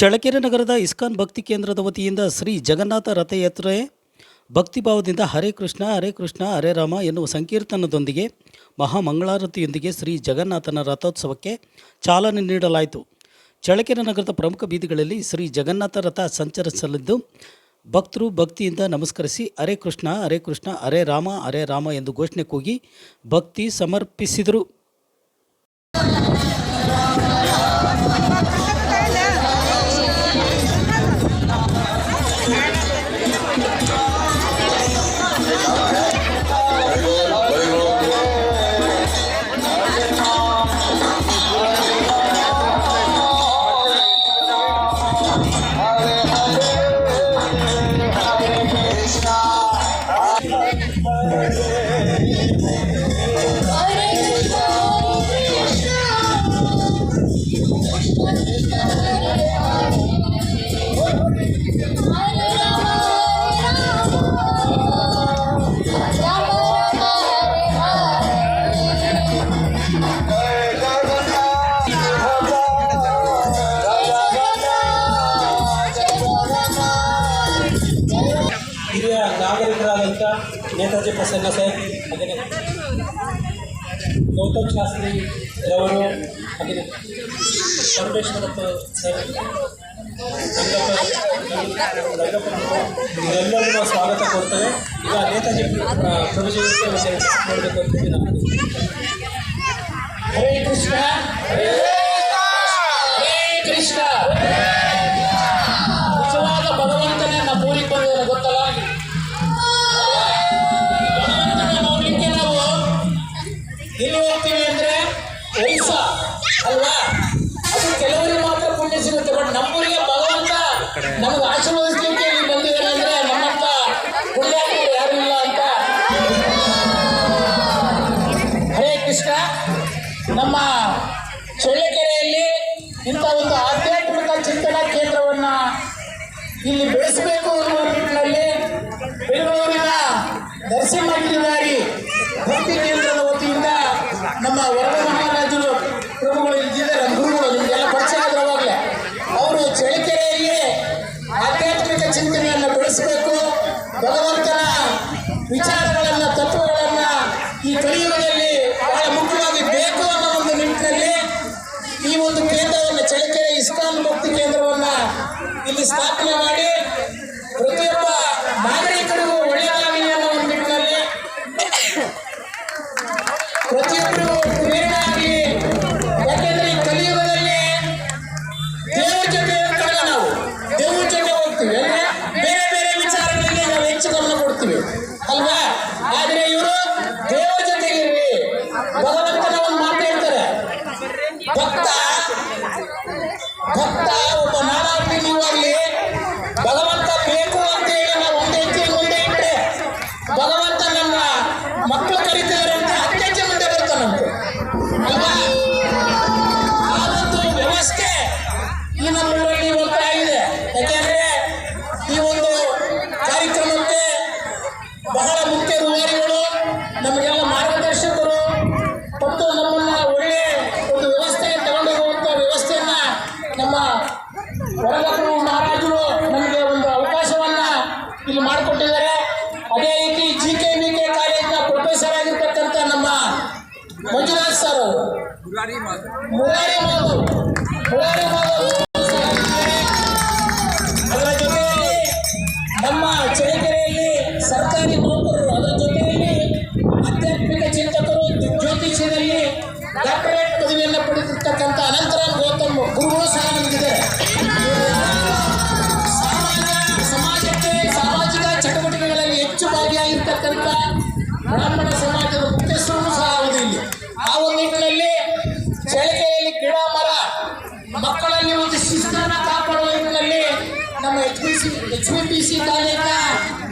ಚಳ್ಳಕೆರೆ ನಗರದ ಇಸ್ಕಾನ್ ಭಕ್ತಿ ಕೇಂದ್ರದ ವತಿಯಿಂದ ಶ್ರೀ ಜಗನ್ನಾಥ ರಥಯಾತ್ರೆ ಭಕ್ತಿಭಾವದಿಂದ ಹರೇ ಕೃಷ್ಣ ಹರೇ ಕೃಷ್ಣ ಹರೇ ರಾಮ ಎನ್ನುವ ಸಂಕೀರ್ತನದೊಂದಿಗೆ ಮಹಾಮಂಗಳಾರತಿಯೊಂದಿಗೆ ಶ್ರೀ ಜಗನ್ನಾಥನ ರಥೋತ್ಸವಕ್ಕೆ ಚಾಲನೆ ನೀಡಲಾಯಿತು. ಚಳ್ಳಕೆರೆ ನಗರದ ಪ್ರಮುಖ ಬೀದಿಗಳಲ್ಲಿ ಶ್ರೀ ಜಗನ್ನಾಥ ರಥ ಸಂಚರಿಸಲಿದ್ದು ಭಕ್ತರು ಭಕ್ತಿಯಿಂದ ನಮಸ್ಕರಿಸಿ ಹರೇ ಕೃಷ್ಣ ಹರೇ ರಾಮ ಎಂದು ಘೋಷಣೆ ಕೂಗಿ ಭಕ್ತಿ ಸಮರ್ಪಿಸಿದರು. ಹಿರಿಯ ನಾಗರಿಕರಾದಂಥ ನೇತಾಜಿ ಪ್ರಸನ್ನ ಸರ್, ಹಾಗೆಯೇ ಗೌತಮ್ ಶಾಸ್ತ್ರಿ ರವರು, ಹಾಗೆಯೇ ಪರಮೇಶ್ವರಪ್ಪ ಸರ್, ಎಲ್ಲರಿಗೂ ಸ್ವಾಗತ ಕೊಡ್ತೇವೆ. ಈಗ ನೇತಾಜಿ ಪ್ರಭುಜಯಂತಿ ನೋಡಬೇಕು ಅಂತ ನಾನು ಹರೇ ಕೃಷ್ಣ ಹರೇ ಕೃಷ್ಣ. ನಿಜವಾದ ಭಗವಂತನೇ ನಂಬೂರಿಕೊಂಡು ಗೊತ್ತಲ್ಲ, ಭಗವಂತನ ನೋಡ್ಲಿಕ್ಕೆ ನಾವು ಎಲ್ಲಿ ಹೋಗ್ತೀವಿ ಅಂದ್ರೆ ವಯಸ್ಸ ಅಲ್ವಾ, ಅದು ಕೆಲವರಿಗೆ ಮಾತ್ರ ಪುಣ್ಯ ಸಿಗುತ್ತೆ. ಬಟ್ ನಮ್ಮೂರಿಗೆ ಭಗವಂತ ನಮಗೆ ಆಶೀರ್ವದಿಸಲಿಕ್ಕೆ ಇಲ್ಲಿ ಬಂದಿದ್ದಾರೆ ಅಂದ್ರೆ ನಮ್ಮಂತ ಪುಣ್ಯಾತ್ಮರು ಯಾರು ಇಲ್ಲ ಅಂತ. ಹರೇ ಕೃಷ್ಣ. ನಮ್ಮ ಚಳ್ಳಕೆರೆಯಲ್ಲಿ ಇಂಥ ಒಂದು ಆಧ್ಯಾತ್ಮಿಕ ಚಿಂತನಾ ಕೇಂದ್ರವನ್ನ ಇಲ್ಲಿ ಬೆಳೆಸಬೇಕು ಅನ್ನುವ ನಿಟ್ಟಿನಲ್ಲಿ ಬೆಂಗಳೂರಿನ ನರಸಿಂಹಗಿರಿ ಭಕ್ತಿ ಕೇಂದ್ರದ ವತಿಯಿಂದ ನಮ್ಮ ವರದ ಮಹಾರಾಜರು ಪ್ರಭುಗಳು ಇದ್ದಿದ್ದಾರೆ, ಗುರುಗಳು ನಿಮಗೆಲ್ಲ ಪರಿಚಯ ಆದ್ರವಾಗಲೇ. ಅವರು ಚಳ್ಳಕೆರೆಯಲ್ಲಿ ಆಧ್ಯಾತ್ಮಿಕ ಚಿಂತನೆಯನ್ನು ಬೆಳೆಸಬೇಕು, ಭಗವಂತನ ವಿಚಾರಗಳನ್ನು ತತ್ವಗಳನ್ನು ಈ ಕಲಿಯುಗದಲ್ಲಿ ಬಹಳ ಮುಖ್ಯವಾಗಿ ಬೇಕು ಅನ್ನೋ ಒಂದು ನಿಟ್ಟಿನಲ್ಲಿ ಈ ಒಂದು ಕೇಂದ್ರವನ್ನು ಚಳ್ಳಕೆರೆ ಇಸ್ಕಾನ್ ಭಕ್ತಿ ಕೇಂದ್ರವನ್ನು ಇಲ್ಲಿ ಸ್ಥಾಪನೆ ಮಾಡಿ ಪ್ರತಿಯೊಬ್ಬ ನಾಗರಿಕರಿಗೂ ಒಳ್ಳೆಯದಾಗಲಿ ಅನ್ನೋ ಒಂದು ನಿಟ್ಟಿನಲ್ಲಿ ಪ್ರತಿಯೊಬ್ಬರಿಗೂ ಪ್ರೇರಣೆ ಆಗಲಿ. ಯಾಕೆಂದ್ರೆ ಈ ಕಲಿಯುಗದಲ್ಲಿ ದೇವರ ಜೊತೆ ಇರ್ತಾರೆ, ನಾವು ದೇವರ ಜೊತೆ ಹೋಗ್ತೀವಿ ಅಂದ್ರೆ ಬೇರೆ ಬೇರೆ ವಿಚಾರಗಳಿಗೆ ನಾವು ಹೆಚ್ಚು ಗಮನ ಕೊಡ್ತೀವಿ ಅಲ್ವಾ. ಆದ್ರೆ ಇವರು ದೇವರ ಜೊತೆಗಿರ್ರಿ. ಭಗವಂತನ ಒಂದು ಮಾತು ಹೇಳ್ತಾರೆ, ಭಕ್ತ ಒಬ್ಬ ನಾನಾಗ್ಲಿ ನೀವಾಗ್ಲಿ ಭಗವಂತ ಬೇಕು ಅಂತ ಹೇಳಿ ನಾವು ಒಂದೇ ಹೆಜ್ಜೆ ಮುಂದೆ ಇಟ್ಟರೆ ಭಗವಂತ ನಮ್ಮ ಮಕ್ಕಳು ಕರೀತಿದ್ದಾರೆ ಅಂತ 10 ಹೆಜ್ಜೆ ಮುಂದೆ ಬರ್ತಾನಂತೆ ಅಲ್ವಾ. ಆ ಒಂದು ವ್ಯವಸ್ಥೆ ಈ ನಮ್ಮೂರಲ್ಲಿ ಇವತ್ತು ಆಗಿದೆ. ಯಾಕೆಂದ್ರೆ ಈ ಒಂದು ಕಾರ್ಯಕ್ರಮಕ್ಕೆ ಬಹಳ ಮುಖ್ಯ ರೂವಾರಿಗಳು, ನಮಗೆಲ್ಲ ಮಾರ್ಗದರ್ಶಕರು ಮತ್ತು ನಮ್ಮನ್ನ ಒಳ್ಳೆ ಒಂದು ವ್ಯವಸ್ಥೆಗೆ ತಗೊಂಡೋಗುವಂಥ ವ್ಯವಸ್ಥೆಯನ್ನ ನಮ್ಮ ವರದಪ್ರಭು ಮಹಾರಾಜರು ನಮಗೆ ಒಂದು ಅವಕಾಶವನ್ನ ಇಲ್ಲಿ ಮಾಡಿಕೊಟ್ಟಿದ್ದಾರೆ. ಅದೇ ರೀತಿ JKVK ಕಾಲೇಜಿನ ಪ್ರೊಫೆಸರ್ ಆಗಿರ್ತಕ್ಕಂಥ ನಮ್ಮ ಮಂಜುನಾಥ್ ಸರ್ ಅವರು, ಮುರಾರಿ ಮಾಧವ್ ಅದರ ಜೊತೆಯಲ್ಲಿ ನಮ್ಮ ಚಳ್ಳಕೆರೆಯಲ್ಲಿ ಸರ್ಕಾರಿ ನೌಕರರು, ಅದರ ಜೊತೆಯಲ್ಲಿ ಆಧ್ಯಾತ್ಮಿಕ ಚಿಂತಕರು, ಜ್ಯೋತಿಷ್ಯದಲ್ಲಿ ಡಾಕ್ಟರೇಟ್ ಪದವಿಯನ್ನು ಪಡೆದಿರ್ತಕ್ಕಂಥ ಅನಂತರಾಮ್ ಗೌತಮ್ ಗುರುಗಳು ಸಹ ನಮಗಿದ್ದಾರೆ. ಸಮಾಜಕ್ಕೆ ಸಾಮಾಜಿಕ ಚಟುವಟಿಕೆಗಳಲ್ಲಿ ಹೆಚ್ಚು ಭಾಗಿಯಾಗಿರ್ತಕ್ಕಂಥ ಬ್ರಾಹ್ಮಣ ಸಮಾಜದ ಮುಖ್ಯಸ್ಥರು ಸಹ ಹೌದು ಇಲ್ಲಿ. ಆ ಒಂದು ನಿಟ್ಟಿನಲ್ಲಿ ಚಳ್ಳಕೆರೆಯಲ್ಲಿ ಕ್ರೀಡಾಮರ ಮಕ್ಕಳಲ್ಲಿ ಒಂದು ಶಿಸ್ತನ್ನು ಕಾಪಾಡುವ ನಿಟ್ಟಿನಲ್ಲಿ ನಮ್ಮ HPPC ಕಾಲೇಜಿನ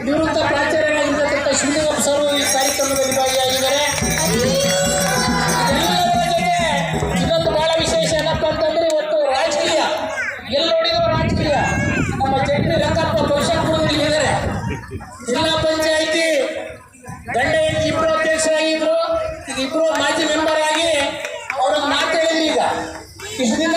ನಿವೃತ್ತ ಪ್ರಾಚಾರ್ಯರಾಗಿರ್ತಕ್ಕಂಥ ಶ್ರೀನಿವಾಸ ಸರ್ ಈ ಕಾರ್ಯಕ್ರಮದಲ್ಲಿ ಭಾಗಿಯಾಗಿದ್ದಾರೆ. ಇನ್ನೊಂದು ಬಹಳ ವಿಶೇಷ ಏನಪ್ಪ ಅಂತಂದ್ರೆ ಇವತ್ತು ರಾಜಕೀಯ ಎಲ್ಲಿ ನೋಡಿದ್ರು ರಾಜಕೀಯ. ನಮ್ಮ ಚಟ್ನಿ ರಂಗಪ್ಪ ಪರಿಷತ್ಗಳಿದ್ದಾರೆ, ಜಿಲ್ಲಾ ಪಂಚಾಯಿತಿ ಗಂಡ ಹೆಂಡತಿ ಇಬ್ಬರು ಅಧ್ಯಕ್ಷರಾಗಿದ್ರು, ಈಗ ಇಬ್ಬರು ಮಾಜಿ ಮೆಂಬರ್ ಆಗಿ ಅವ್ರಿಗೆ ಮಾತು ಹೇಳಿದ್ರು. ಈಗ ಇಷ್ಟು ದಿನ